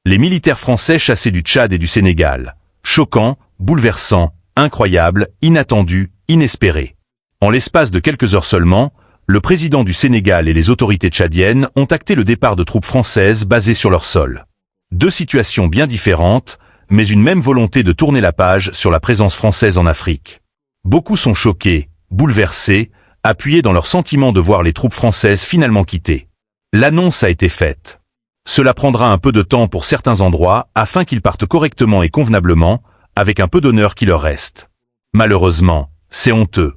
Les militaires français chassés du Tchad et du Sénégal. Choquant, bouleversant, incroyable, inattendu, inespéré. En l'espace de quelques heures seulement, le président du Sénégal et les autorités tchadiennes ont acté le départ de troupes françaises basées sur leur sol. Deux situations bien différentes, mais une même volonté de tourner la page sur la présence française en Afrique. Beaucoup sont choqués, bouleversés, appuyés dans leur sentiment de voir les troupes françaises finalement quitter. L'annonce a été faite. Cela prendra un peu de temps pour certains endroits afin qu'ils partent correctement et convenablement, avec un peu d'honneur qui leur reste. Malheureusement, c'est honteux.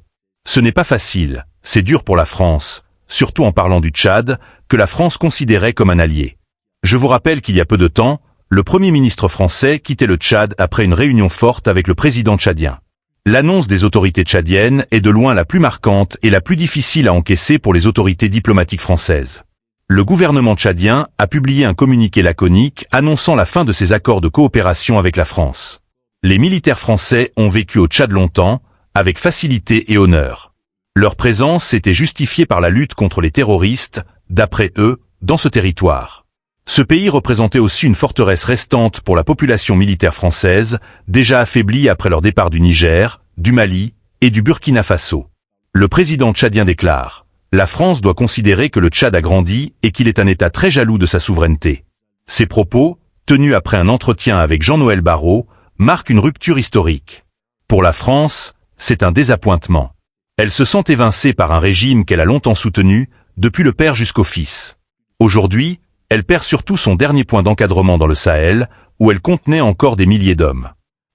Ce n'est pas facile, c'est dur pour la France, surtout en parlant du Tchad, que la France considérait comme un allié. Je vous rappelle qu'il y a peu de temps, le Premier ministre français quittait le Tchad après une réunion forte avec le président tchadien. L'annonce des autorités tchadiennes est de loin la plus marquante et la plus difficile à encaisser pour les autorités diplomatiques françaises. Le gouvernement tchadien a publié un communiqué laconique annonçant la fin de ses accords de coopération avec la France. Les militaires français ont vécu au Tchad longtemps, avec facilité et honneur. Leur présence était justifiée par la lutte contre les terroristes, d'après eux, dans ce territoire. Ce pays représentait aussi une forteresse restante pour la population militaire française, déjà affaiblie après leur départ du Niger, du Mali et du Burkina Faso. Le président tchadien déclare « La France doit considérer que le Tchad a grandi et qu'il est un État très jaloux de sa souveraineté ». Ces propos, tenus après un entretien avec Jean-Noël Barrot, marquent une rupture historique. Pour la France, c'est un désappointement. Elle se sent évincée par un régime qu'elle a longtemps soutenu, depuis le père jusqu'au fils. Aujourd'hui, elle perd surtout son dernier point d'encadrement dans le Sahel, où elle contenait encore des milliers d'hommes.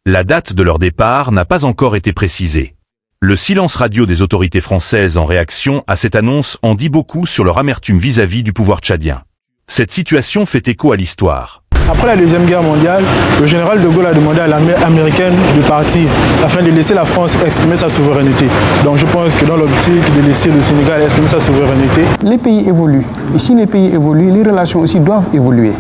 La date de leur départ n'a pas encore été précisée. Le silence radio des autorités françaises en réaction à cette annonce en dit beaucoup sur leur amertume vis-à-vis du pouvoir tchadien. Cette situation fait écho à l'histoire. Après la Deuxième Guerre mondiale, le général de Gaulle a demandé à l'armée américaine de partir afin de laisser la France exprimer sa souveraineté. Donc je pense que dans l'optique de laisser le Sénégal exprimer sa souveraineté. Les pays évoluent. Et si les pays évoluent, les relations aussi doivent évoluer.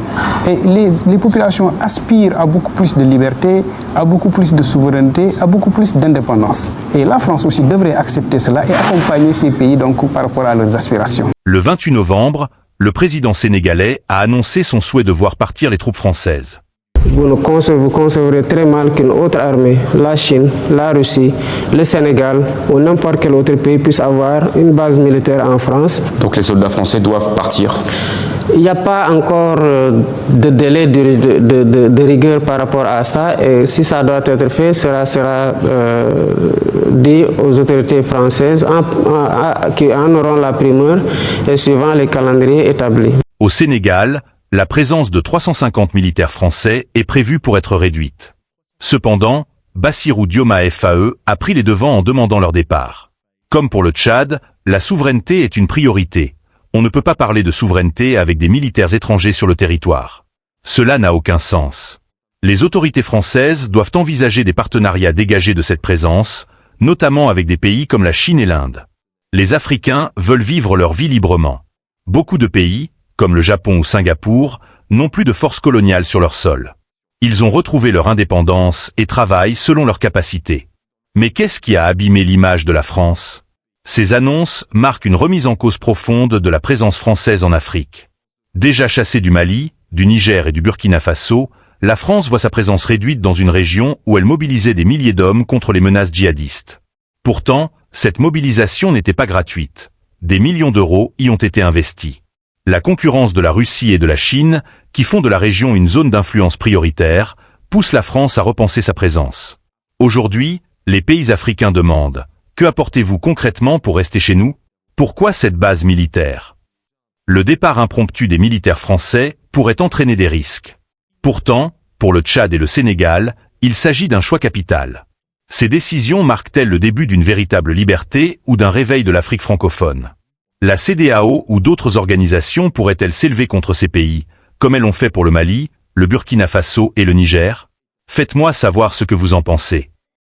Et les populations aspirent à beaucoup plus de liberté, à beaucoup plus de souveraineté, à beaucoup plus d'indépendance. Et la France aussi devrait accepter cela et accompagner ces pays donc, par rapport à leurs aspirations. Le 28 novembre, le président sénégalais a annoncé son souhait de voir partir les troupes françaises. Vous concevrez très mal qu'une autre armée, la Chine, la Russie, le Sénégal ou n'importe quel autre pays puisse avoir une base militaire en France. Donc les soldats français doivent partir. Il n'y a pas encore de délai de rigueur par rapport à ça et si ça doit être fait, cela sera dit aux autorités françaises qui en auront la primeur et suivant les calendriers établis. Au Sénégal, la présence de 350 militaires français est prévue pour être réduite. Cependant, Bassirou Diomaye Faye a pris les devants en demandant leur départ. Comme pour le Tchad, la souveraineté est une priorité. On ne peut pas parler de souveraineté avec des militaires étrangers sur le territoire. Cela n'a aucun sens. Les autorités françaises doivent envisager des partenariats dégagés de cette présence, notamment avec des pays comme la Chine et l'Inde. Les Africains veulent vivre leur vie librement. Beaucoup de pays, comme le Japon ou Singapour, n'ont plus de force coloniale sur leur sol. Ils ont retrouvé leur indépendance et travaillent selon leurs capacités. Mais qu'est-ce qui a abîmé l'image de la France ? Ces annonces marquent une remise en cause profonde de la présence française en Afrique. Déjà chassée du Mali, du Niger et du Burkina Faso, la France voit sa présence réduite dans une région où elle mobilisait des milliers d'hommes contre les menaces djihadistes. Pourtant, cette mobilisation n'était pas gratuite. Des millions d'euros y ont été investis. La concurrence de la Russie et de la Chine, qui font de la région une zone d'influence prioritaire, pousse la France à repenser sa présence. Aujourd'hui, les pays africains demandent « Que apportez-vous concrètement pour rester chez nous ? Pourquoi cette base militaire ?» Le départ impromptu des militaires français pourrait entraîner des risques. Pourtant, pour le Tchad et le Sénégal, il s'agit d'un choix capital. Ces décisions marquent-elles le début d'une véritable liberté ou d'un réveil de l'Afrique francophone ? La CEDEAO ou d'autres organisations pourraient-elles s'élever contre ces pays, comme elles l'ont fait pour le Mali, le Burkina Faso et le Niger ? Faites-moi savoir ce que vous en pensez.